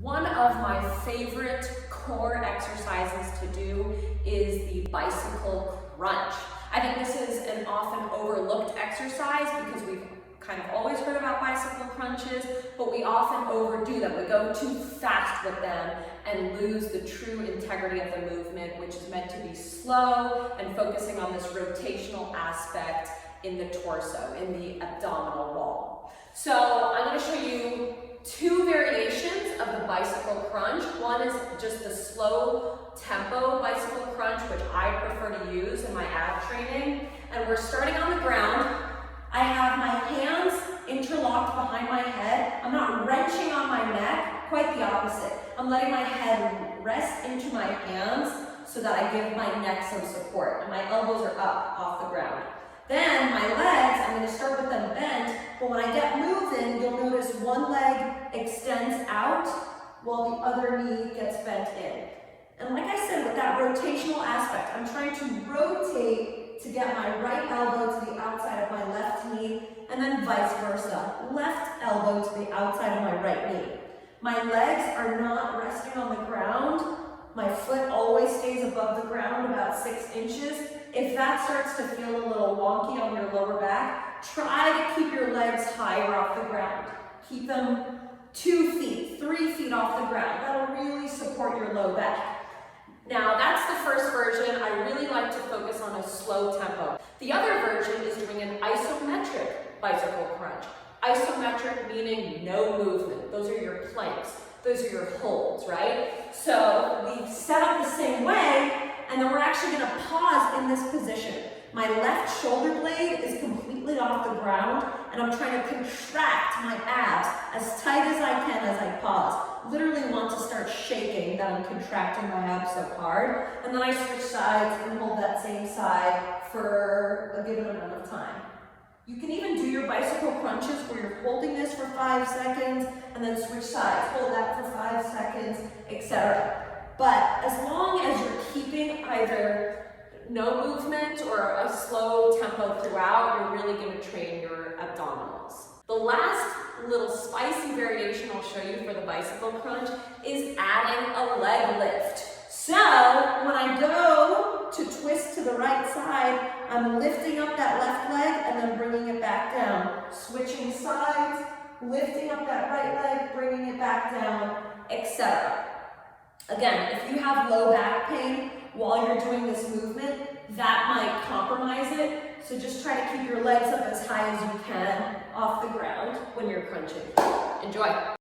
One of my favorite core exercises to do is the bicycle crunch. I think this is an often overlooked exercise because we've kind of always heard about bicycle crunches, but we often overdo them. We go too fast with them and lose the true integrity of the movement, which is meant to be slow and focusing on this rotational aspect in the torso, in the abdominal wall. So I'm going to show you two variations of the bicycle crunch. One is just the slow tempo bicycle crunch, which I prefer to use in my ab training. And we're starting on the ground. I have my hands interlocked behind my head. I'm not wrenching on my neck, quite the opposite. I'm letting my head rest into my hands so that I give my neck some support. And my elbows are up off the ground. Then my legs, I'm going to start with them bent, but when I get moving, you'll notice one leg extends out while the other knee gets bent in. And like I said, with that rotational aspect, I'm trying to rotate to get my right elbow to the outside of my left knee, and then vice versa, left elbow to the outside of my right knee. My legs are not resting on the ground. My foot always stays above the ground about 6 inches. If that starts to feel a little wonky on your lower back, try to keep your legs higher off the ground. Keep them 2 feet, 3 feet off the ground. That'll really support your low back. Now that's the first version. I really like to focus on a slow tempo. The other version is doing an isometric bicycle crunch. Isometric meaning no movement. Those are your planks. Those are your holds, right? So we set up the same way, and then we're actually going to pause in this position. My left shoulder blade is completely off the ground, and I'm trying to contract my abs as tight as I can as I pause. Literally want to start shaking that I'm contracting my abs so hard. And then I switch sides and hold that same side for a given amount of time. You can even do your bicycle crunches where you're holding this for 5 seconds and then switch sides, hold that for 5 seconds, etc. But as long as you're keeping either no movement or a slow tempo throughout, you're really going to train your abdominals. The last little spicy variation I'll show you for the bicycle crunch is adding a leg lift. So when I go to twist to the right side, I'm lifting up that left leg and then bringing it back down. Switching sides, lifting up that right leg, bringing it back down, etc. Again, if you have low back pain while you're doing this movement, that might compromise it. So just try to keep your legs up as high as you can off the ground when you're crunching. Enjoy.